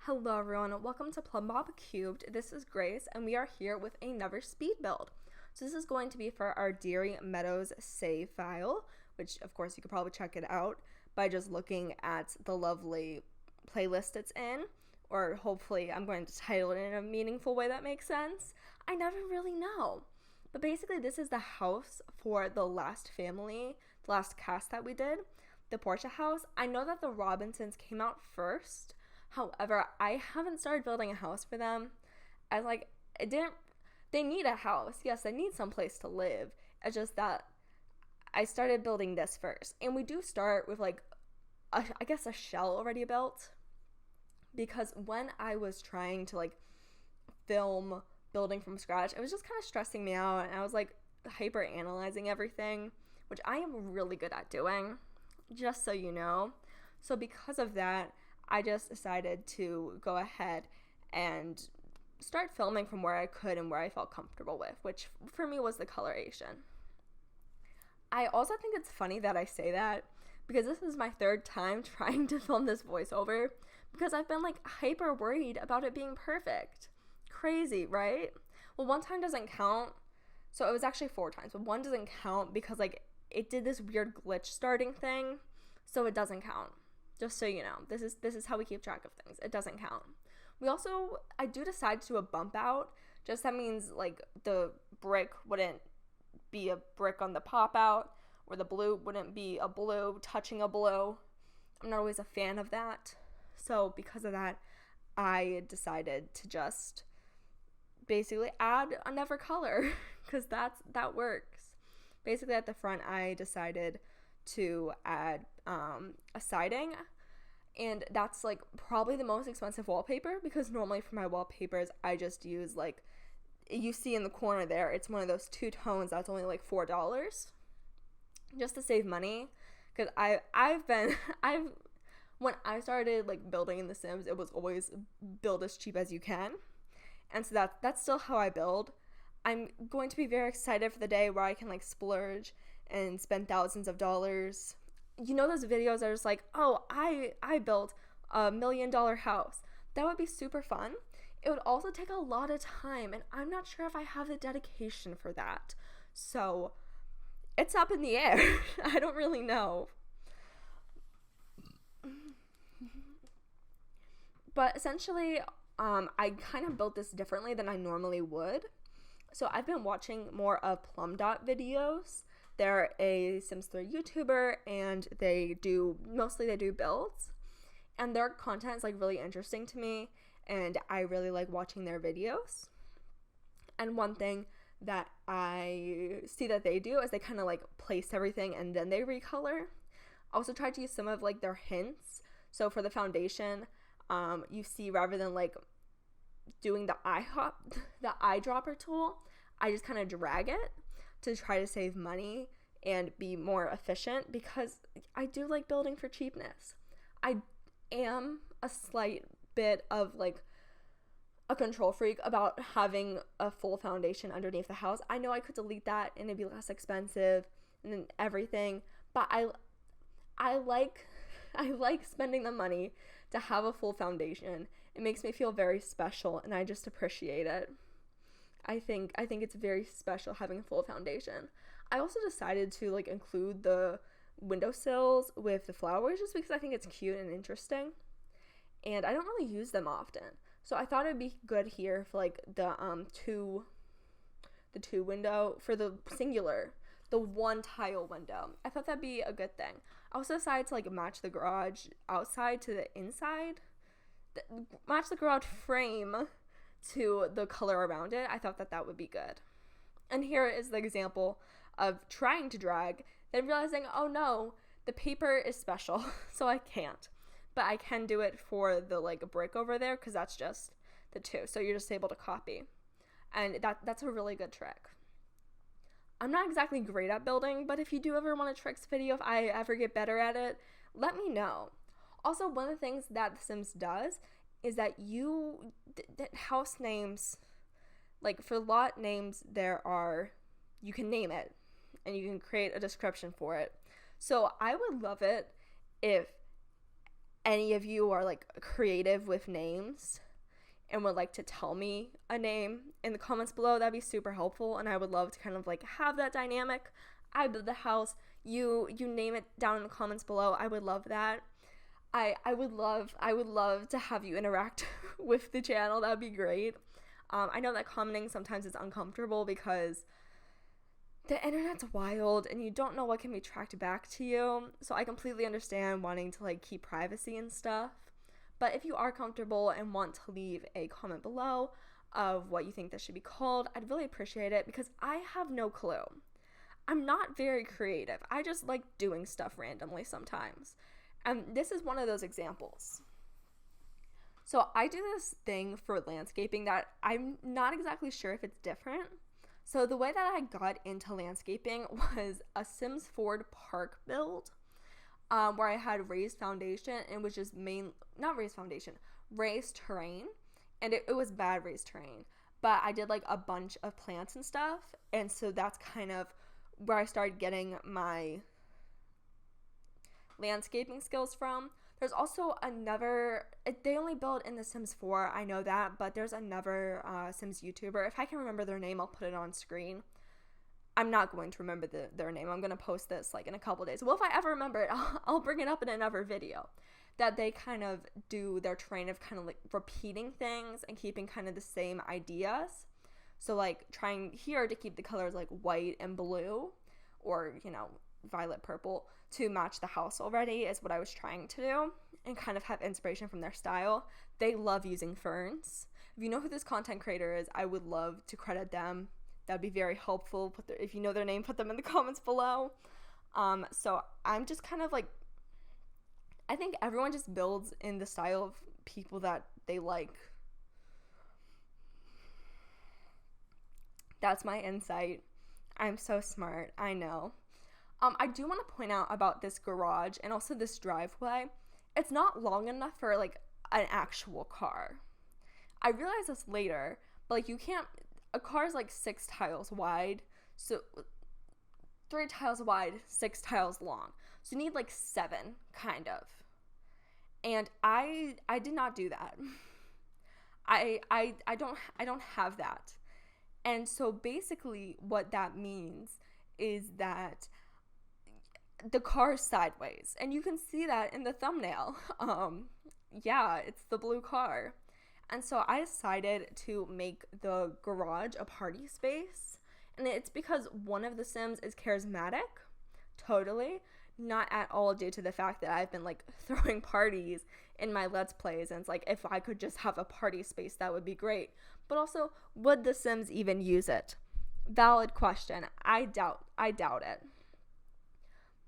Hello everyone, welcome to Plumbob Cubed. This is Grace and we are here with another speed build. So this is going to be for our Deery Meadows save file, which of course you could probably check it out by just looking at the lovely playlist it's in, or hopefully I'm going to title it in a meaningful way that makes sense. I never really know. But basically this is the house for the last family, the last cast that we did, the Portia house. I know that the Robinsons came out first. However, I haven't started building a house for them. They need a house. Yes, they need some place to live. It's just that I started building this first. And we do start with a shell already built. Because when I was trying to film building from scratch, it was just kind of stressing me out. And I was hyper analyzing everything, which I am really good at doing, just so you know. So because of that, I just decided to go ahead and start filming from where I could and where I felt comfortable with, which for me was the coloration. I also think it's funny that I say that because this is my third time trying to film this voiceover because I've been hyper worried about it being perfect. Crazy, right? Well, one time doesn't count. So it was actually 4 times, but one doesn't count because it did this weird glitch starting thing. So it doesn't count. Just so you know, this is how we keep track of things. It doesn't count. I do decide to do a bump out. Just that means the brick wouldn't be a brick on the pop out, or the blue wouldn't be a blue touching a blue. I'm not always a fan of that. So because of that, I decided to just basically add another color because that works. Basically at the front, I decided to add a siding, and that's probably the most expensive wallpaper because normally for my wallpapers I just use you see in the corner there, it's one of those 2 tones that's only $4 just to save money because when I started building in The Sims, it was always build as cheap as you can, and so that's still how I build. I'm going to be very excited for the day where I can splurge and spend thousands of dollars. You know those videos that are just oh, I built $1 million house. That would be super fun. It would also take a lot of time, and I'm not sure if I have the dedication for that. So it's up in the air. I don't really know. But essentially, I kind of built this differently than I normally would. So I've been watching more of Plumbob videos. They're a Sims 3 YouTuber, and they do builds. And their content is really interesting to me, and I really like watching their videos. And one thing that I see that they do is they kind of place everything and then they recolor. I also tried to use some of their hints. So for the foundation, you see rather than doing the eyedropper tool, I just kind of drag it to try to save money and be more efficient because I do like building for cheapness. I am a slight bit of a control freak about having a full foundation underneath the house. I know I could delete that and it'd be less expensive and then everything, but I like spending the money to have a full foundation. It makes me feel very special and I just appreciate it. I think it's very special having a full foundation. I also decided to include the windowsills with the flowers just because I think it's cute and interesting. And I don't really use them often. So I thought it'd be good here for the two window, for the singular, the 1 tile window. I thought that'd be a good thing. I also decided to match the garage outside to the inside. Match the garage frame to the color around it. I thought that would be good. And here is the example of trying to drag, then realizing, oh no, the paper is special, so I can't. But I can do it for the brick over there because that's just the 2. So you're just able to copy. And that's a really good trick. I'm not exactly great at building, but if you do ever want a tricks video, if I ever get better at it, let me know. Also, one of the things that The Sims does is that house names, for lot names, you can name it and you can create a description for it. So I would love it if any of you are like creative with names and would like to tell me a name in the comments below, that'd be super helpful, and I would love to kind of like have that dynamic. I build the house, you name it down in the comments below. I would love that. I would love to have you interact with the channel. That'd be great. I know that commenting sometimes is uncomfortable because the internet's wild and you don't know what can be tracked back to you. So I completely understand wanting to like keep privacy and stuff. But if you are comfortable and want to leave a comment below of what you think this should be called, I'd really appreciate it, because I have no clue. I'm not very creative. I just like doing stuff randomly sometimes. And this is one of those examples. So I do this thing for landscaping that I'm not exactly sure if it's different. So the way that I got into landscaping was a Sims 4 park build. Where I had raised foundation and was just raised terrain, and it was bad raised terrain, but I did like a bunch of plants and stuff, and so that's kind of where I started getting my landscaping skills from. There's also another, they only build in The Sims 4, I know that, but there's another Sims YouTuber. If I can remember their name, I'll put it on screen. I'm not going to remember their name. I'm going to post this like in a couple days. Well, if I ever remember it, I'll bring it up in another video. That they kind of do their train of kind of like repeating things and keeping kind of the same ideas. So like trying here to keep the colors like white and blue, or, you know, violet purple, to match the house already is what I was trying to do, and kind of have inspiration from their style. They love using ferns. If you know who this content creator is, I would love to credit them. That'd be very helpful. If you know their name, put them in the comments below. So I'm just kind of like, I think everyone just builds in the style of people that they like. That's my insight. I'm so smart, I know. I do want to point out about this garage and also this driveway. It's not long enough for like an actual car. I realized this later, but like you can't, a car is like 6 tiles wide, so 3 tiles wide, 6 tiles long. So you need like 7, kind of. And I did not do that. I don't have that. And so basically what that means is that the car is sideways, and you can see that in the thumbnail. Yeah, it's the blue car. And so I decided to make the garage a party space. And it's because one of the Sims is charismatic. Totally. Not at all due to the fact that I've been like throwing parties in my Let's Plays. And it's like, if I could just have a party space, that would be great. But also, would the Sims even use it? Valid question. I doubt it.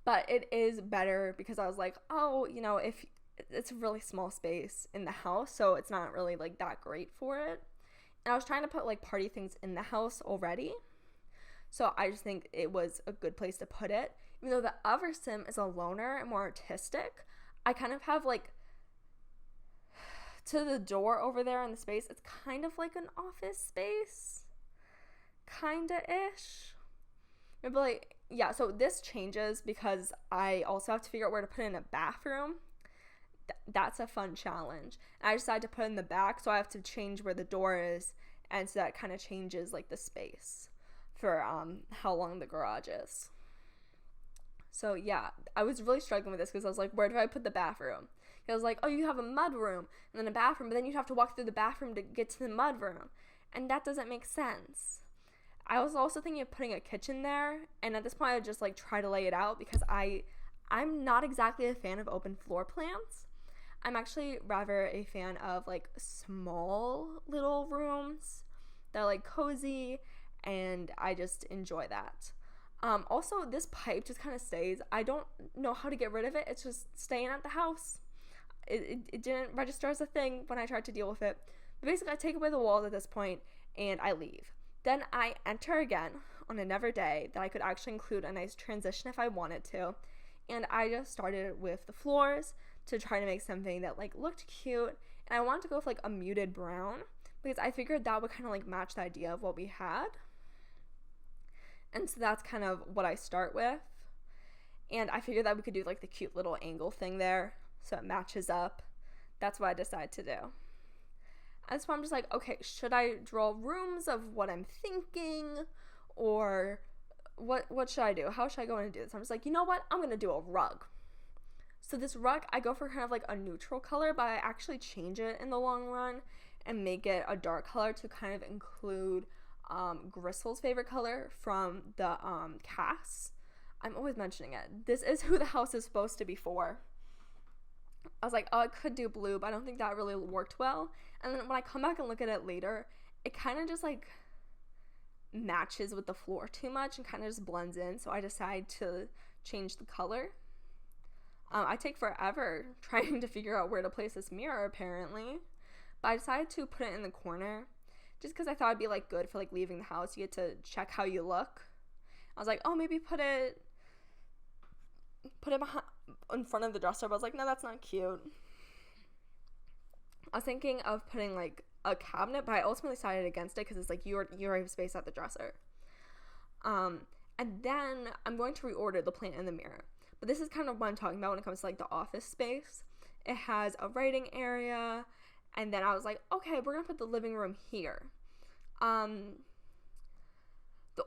But it is better because I was like, oh, you know, if it's a really small space in the house, so it's not really like that great for it. And I was trying to put like party things in the house already, so I just think it was a good place to put it. Even though the other Sim is a loner and more artistic, I kind of have like to the door over there in the space, it's kind of like an office space, kinda ish. But like, yeah, so this changes because I also have to figure out where to put in a bathroom. That's a fun challenge. And I decided to put it in the back, so I have to change where the door is, and so that kind of changes like the space for how long the garage is. So yeah, I was really struggling with this because I was like, where do I put the bathroom? I was like, oh, you have a mud room and then a bathroom, but then you have to walk through the bathroom to get to the mud room, and that doesn't make sense. I was also thinking of putting a kitchen there, and at this point I just like try to lay it out because I'm not exactly a fan of open floor plans. I'm actually rather a fan of like small little rooms that are like cozy, and I just enjoy that. Also, this pipe just kind of stays. I don't know how to get rid of it. It's just staying at the house. It didn't register as a thing when I tried to deal with it. But basically, I take away the walls at this point, and I leave. Then I enter again on another day that I could actually include a nice transition if I wanted to. And I just started with the floors to try to make something that like looked cute. And I wanted to go with like a muted brown because I figured that would kind of like match the idea of what we had. And so that's kind of what I start with. And I figured that we could do like the cute little angle thing there. so it matches up. That's what I decided to do. And so I'm just like, okay, should I draw rooms of what I'm thinking, or what should I do? How should I go in and do this? I'm just like, you know what? I'm going to do a rug. So this rug, I go for kind of like a neutral color, but I actually change it in the long run and make it a dark color to kind of include Gristle's favorite color from the cast. I'm always mentioning it. This is who the house is supposed to be for. I was like, oh, I could do blue, but I don't think that really worked well. And then when I come back and look at it later, it kind of just like matches with the floor too much and kind of just blends in. So I decide to change the color. I take forever trying to figure out where to place this mirror, apparently. But I decided to put it in the corner just because I thought it'd be like good for like leaving the house. You get to check how you look. I was like, oh, maybe put it behind, in front of the dresser, but I was like, no, that's not cute. I was thinking of putting like a cabinet, but I ultimately decided against it because it's like you already have space at the dresser. And then I'm going to reorder the plant and the mirror. But this is kind of what I'm talking about when it comes to like the office space. It has a writing area, and then I was like, okay, we're gonna put the living room here. The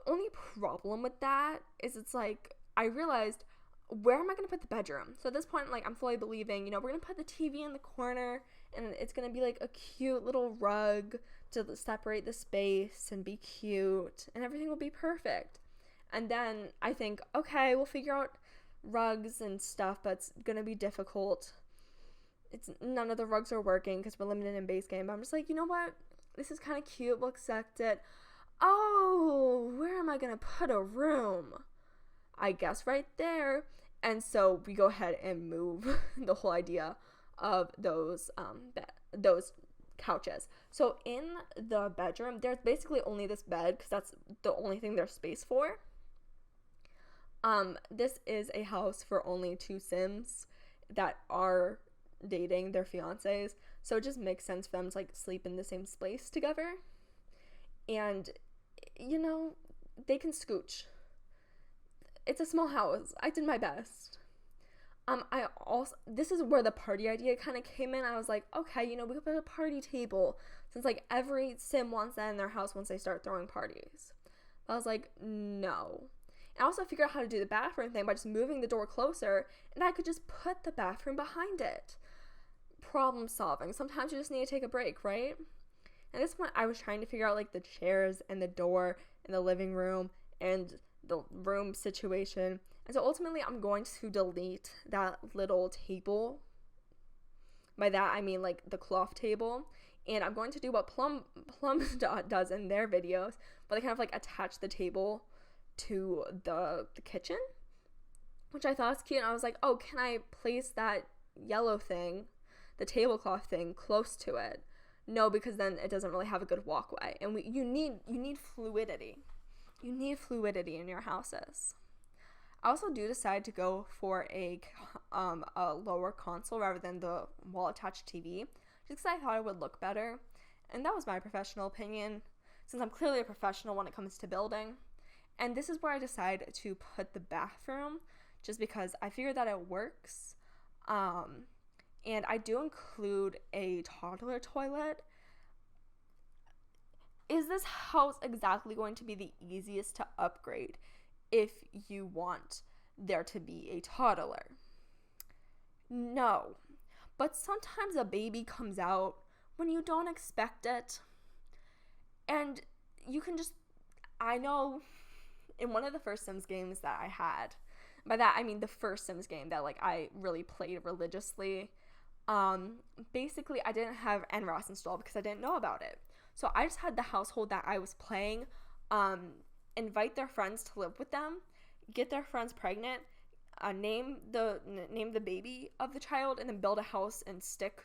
only problem with that is it's like I realized, where am I going to put the bedroom? So at this point, like, I'm fully believing, we're going to put the TV in the corner, and it's going to be like a cute little rug to separate the space and be cute, and everything will be perfect. And then I think, okay, we'll figure out rugs and stuff, but it's going to be difficult. None of the rugs are working because we're limited in base game, but I'm just like, you know what? This is kind of cute. We'll accept it. Oh, where am I going to put a room? I guess right there. And so we go ahead and move the whole idea of those couches. So in the bedroom, there's basically only this bed because that's the only thing there's space for. This is a house for only 2 Sims that are dating their fiancés. So it just makes sense for them to like sleep in the same space together. And, they can scooch. It's a small house. I did my best. This is where the party idea kind of came in. I was like, okay, we could put a party table, since like every Sim wants that in their house once they start throwing parties. But I was like, no. And I also figured out how to do the bathroom thing by just moving the door closer, and I could just put the bathroom behind it. Problem solving. Sometimes you just need to take a break, right? At this point, I was trying to figure out like the chairs and the door and the living room and the room situation. And so ultimately, I'm going to delete that little table. By that, I mean like the cloth table. And I'm going to do what Plumbob does in their videos, but they kind of like attach the table to the kitchen, which I thought was cute. And I was like, oh, can I place that yellow thing, the tablecloth thing, close to it? No, because then it doesn't really have a good walkway. And you need fluidity. You need fluidity in your houses. I also do decide to go for a lower console rather than the wall-attached TV, just because I thought it would look better. And that was my professional opinion, since I'm clearly a professional when it comes to building. And this is where I decide to put the bathroom, just because I figured that it works. And I do include a toddler toilet. Is this house exactly going to be the easiest to upgrade if you want there to be a toddler? No. But sometimes a baby comes out when you don't expect it. And you can just, I know in one of the first Sims games that I had, by that I mean the first Sims game that like I really played religiously, basically I didn't have NROS installed because I didn't know about it. So I just had the household that I was playing invite their friends to live with them, get their friends pregnant, name the baby of the child, and then build a house and stick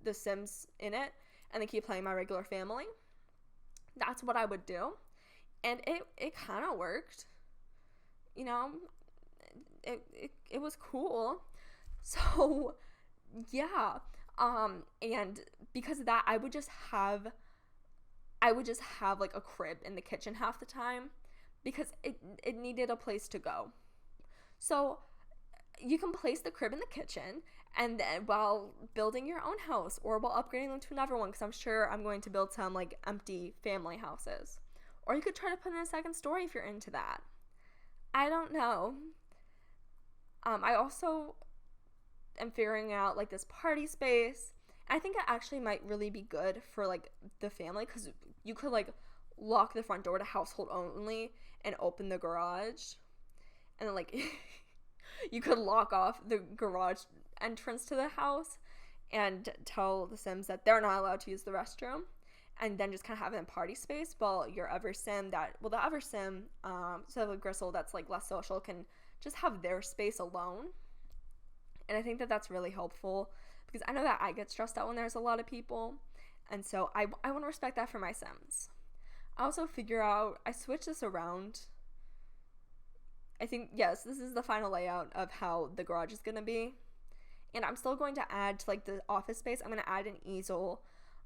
the Sims in it, and then keep playing my regular family. That's what I would do, and it kind of worked. It was cool. So yeah, and because of that, I would just have like a crib in the kitchen half the time because it needed a place to go. So you can place the crib in the kitchen, And then while building your own house or while upgrading them to another one, because I'm sure I'm going to build some like empty family houses. Or you could try to put in a second story if you're into that. I don't know. I also am figuring out like this party space. I think it actually might really be good for like the family, because you could like lock the front door to household only and open the garage. And then like you could lock off the garage entrance to the house and tell the Sims that they're not allowed to use the restroom, and then just kind of have it in party space while your other Sim the other Sim, so the Gristle that's like less social, can just have their space alone. And I think that that's really helpful, because I know that I get stressed out when there's a lot of people, and so I want to respect that for my Sims. I also I switched this around. I think, yes, this is the final layout of how the garage is going to be. And I'm still going to add to like the office space, I'm going to add an easel.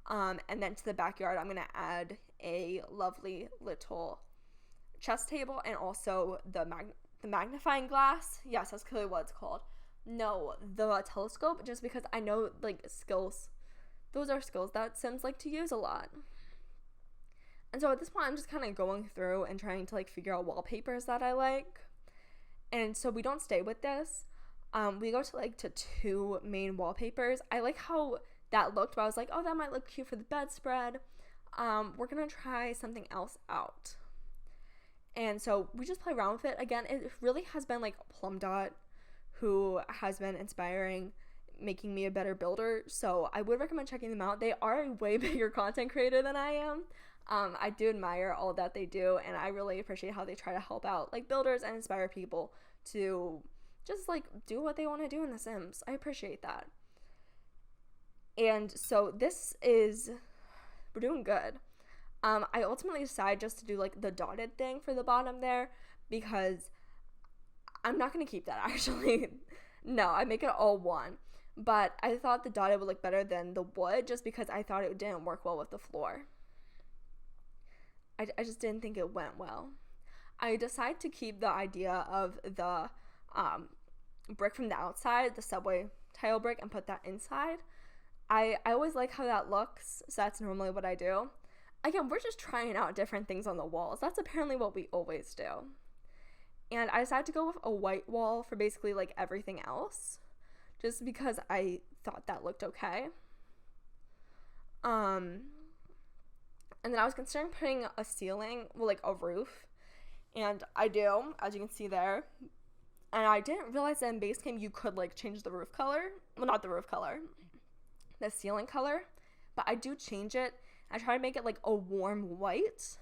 And then to the backyard, I'm going to add a lovely little chess table, and also the magnifying glass. Yes, that's clearly what it's called. No, the telescope, just because I know like skills. Those are skills that Sims like to use a lot. And so at this point, I'm just kind of going through and trying to like figure out wallpapers that I like. And so we don't stay with this. We go to 2 main wallpapers. I like how that looked, but I was like, oh, that might look cute for the bedspread. We're going to try something else out. And so we just play around with it. Again, it really has been like Plumbob who has been inspiring, making me a better builder. So I would recommend checking them out. They are a way bigger content creator than I am. I do admire all that they do, and I really appreciate how they try to help out like builders and inspire people to just like do what they want to do in The Sims. I appreciate that. And so we're doing good. I ultimately decided just to do like the dotted thing for the bottom there, because I'm not going to keep that actually. No, I make it all one. But I thought the dotted would look better than the wood, just because I thought it didn't work well with the floor. I just didn't think it went well. I decided to keep the idea of the brick from the outside, the subway tile brick, and put that inside. I always like how that looks, so that's normally what I do. Again, we're just trying out different things on the walls. That's apparently what we always do. And I decided to go with a white wall for basically like everything else, just because I thought that looked okay. And then I was considering putting a ceiling, like a roof, and I do, as you can see there. And I didn't realize that in base game you could like change the roof color. Well, not the roof color, the ceiling color. But I do change it. I try to make it like a warm white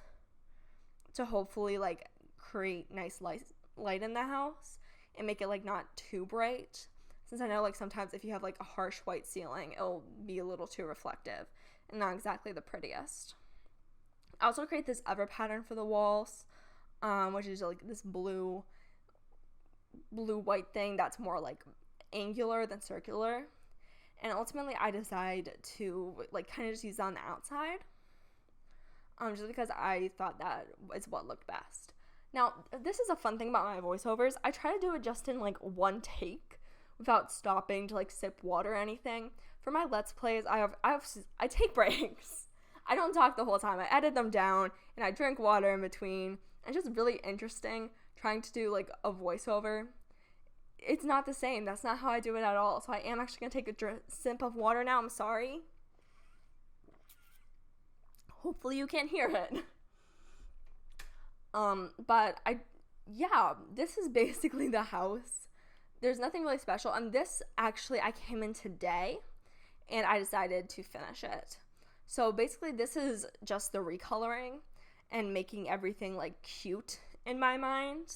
to hopefully like create nice light in the house and make it like not too bright. Since I know like sometimes if you have like a harsh white ceiling, it'll be a little too reflective and not exactly the prettiest. I also create this other pattern for the walls, which is like this blue white thing that's more like angular than circular. And ultimately I decide to like kind of just use that on the outside, just because I thought that is what looked best. Now, this is a fun thing about my voiceovers. I try to do it just in like one take without stopping to like sip water or anything. For my Let's Plays, I take breaks. I don't talk the whole time. I edit them down and I drink water in between. It's just really interesting trying to do like a voiceover. It's not the same. That's not how I do it at all. So I am actually going to take a sip of water now. I'm sorry. Hopefully you can't hear it. But this is basically the house. There's nothing really special. And this actually, I came in today and I decided to finish it. So basically this is just the recoloring and making everything like cute in my mind.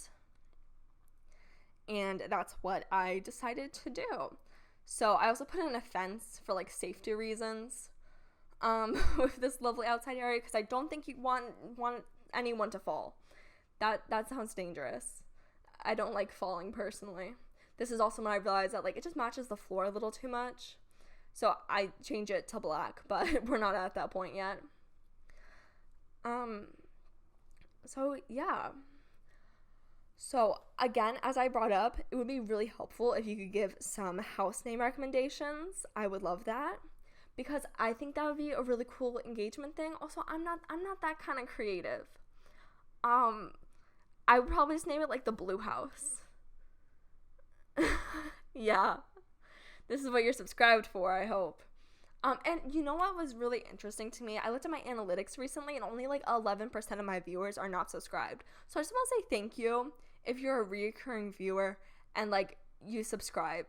And that's what I decided to do. So I also put in a fence for like safety reasons with this lovely outside area, because I don't think you want anyone to fall. That sounds dangerous. I don't like falling personally. This is also when I realized that like it just matches the floor a little too much. So I change it to black, but we're not at that point yet. So yeah. So again, as I brought up, it would be really helpful if you could give some house name recommendations. I would love that, because I think that would be a really cool engagement thing. Also, I'm not that kind of creative. I would probably just name it like the Blue House. Yeah. This is what you're subscribed for, I hope. And you know what was really interesting to me? I looked at my analytics recently, and only like 11% of my viewers are not subscribed. So I just want to say thank you if you're a recurring viewer and like you subscribe.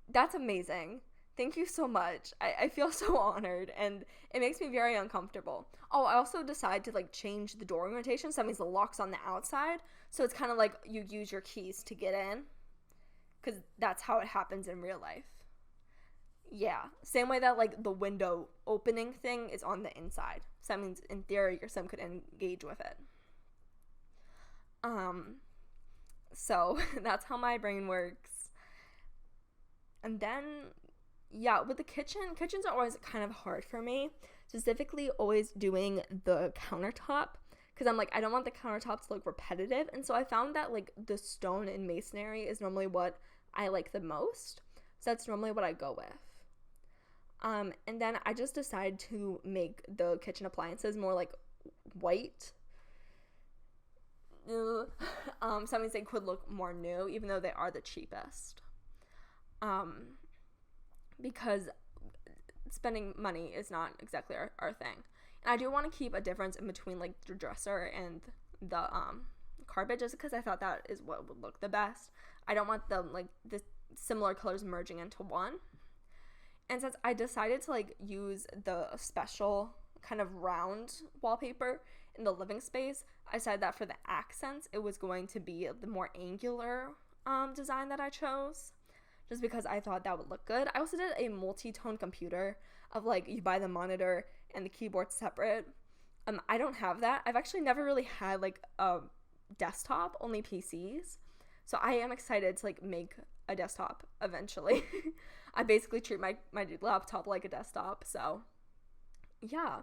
That's amazing. Thank you so much. I feel so honored, and it makes me very uncomfortable. Oh, I also decided to like change the door orientation, so that means the lock's on the outside. So it's kind of like you use your keys to get in, because that's how it happens in real life. Yeah, same way that like the window opening thing is on the inside. So that means in theory your sim could engage with it. So that's how my brain works. And then yeah, with the kitchens are always kind of hard for me. Specifically always doing the countertop, because I'm like, I don't want the countertop to look repetitive. And so I found that like the stone and masonry is normally what I like the most. So that's normally what I go with. And then I just decided to make the kitchen appliances more like white. So that means they could look more new, even though they are the cheapest. Because spending money is not exactly our thing. And I do want to keep a difference in between like the dresser and the carpet, just because I thought that is what would look the best. I don't want them like the similar colors merging into one. And since I decided to like use the special kind of round wallpaper in the living space, I decided that for the accents it was going to be the more angular design that I chose, just because I thought that would look good. I also did a multi-tone computer of like you buy the monitor and the keyboard separate. I don't have that. I've actually never really had like a desktop, only PCs. So I am excited to like make a desktop eventually. I basically treat my laptop like a desktop, so yeah.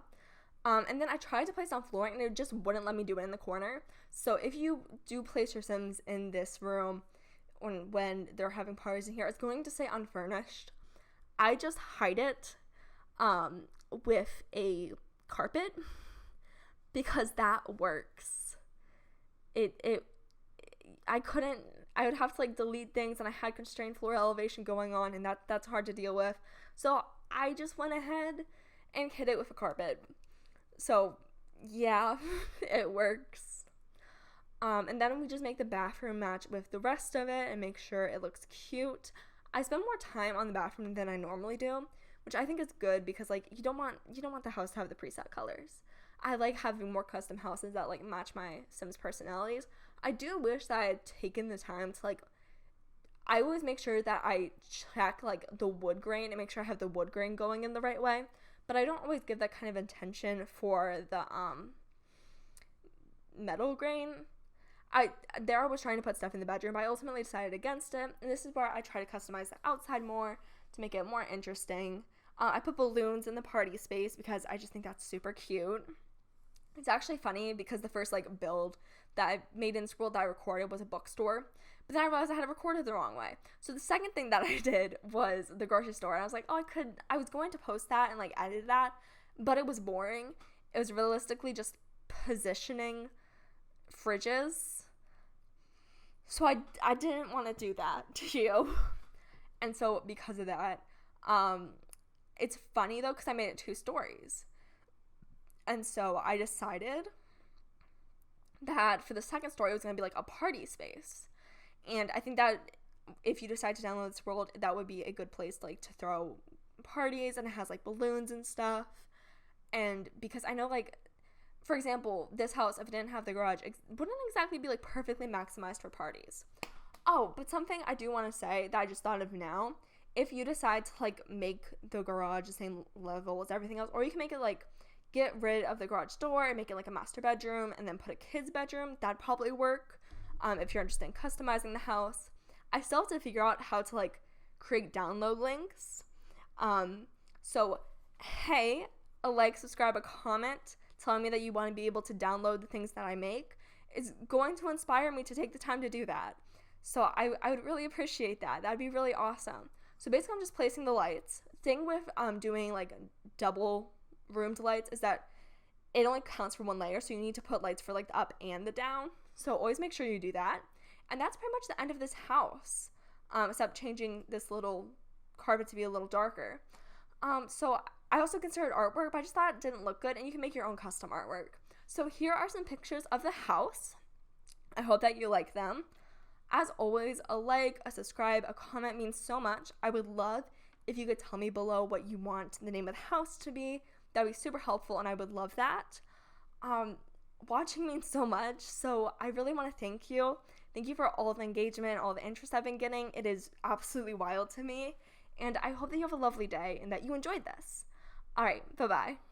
And then I tried to place on flooring, and it just wouldn't let me do it in the corner. So if you do place your Sims in this room when they're having parties in here, it's going to say unfurnished. I just hide it with a carpet, because that works. I would have to like delete things, and I had constrained floor elevation going on, and that's hard to deal with. So I just went ahead and hit it with a carpet. So yeah, it works. And then we just make the bathroom match with the rest of it and make sure it looks cute. I spend more time on the bathroom than I normally do, which I think is good, because like you don't want the house to have the preset colors. I like having more custom houses that like match my Sims personalities. I do wish that I had taken the time to like, I always make sure that I check like the wood grain and make sure I have the wood grain going in the right way, but I don't always give that kind of attention for the metal grain. I was trying to put stuff in the bedroom, but I ultimately decided against it, and this is where I try to customize the outside more to make it more interesting. I put balloons in the party space because I just think that's super cute. It's actually funny because the first like build that I made in school that I recorded was a bookstore, but then I realized I had recorded the wrong way. So the second thing that I did was the grocery store, and I was like, I was going to post that and like edit that, but it was boring. It was realistically just positioning fridges. So I didn't want to do that to you. And so because of that, it's funny though, because I made it 2 stories. And so I decided that for the second story, it was going to be like a party space. And I think that if you decide to download this world, that would be a good place like to throw parties, and it has like balloons and stuff. And because I know like, for example, this house, if it didn't have the garage, it wouldn't exactly be like perfectly maximized for parties. Oh, but something I do want to say that I just thought of now, if you decide to like make the garage the same level as everything else, or you can make it like get rid of the garage door and make it like a master bedroom and then put a kid's bedroom, that'd probably work. If you're interested in customizing the house, I still have to figure out how to like create download links. So hey, a like, subscribe, a comment telling me that you want to be able to download the things that I make is going to inspire me to take the time to do that. So I would really appreciate that. That'd be really awesome. So basically I'm just placing the lights. Thing with doing like double roomed lights is that it only counts for one layer, so you need to put lights for like the up and the down. So always make sure you do that. And that's pretty much the end of this house, except changing this little carpet to be a little darker. So I also considered artwork, but I just thought it didn't look good, and you can make your own custom artwork. So here are some pictures of the house. I hope that you like them. As always, a like, a subscribe, a comment means so much. I would love if you could tell me below what you want the name of the house to be. That would be super helpful, and I would love that. Watching means so much, so I really want to thank you. Thank you for all the engagement, all the interest I've been getting. It is absolutely wild to me, and I hope that you have a lovely day and that you enjoyed this. All right, bye-bye.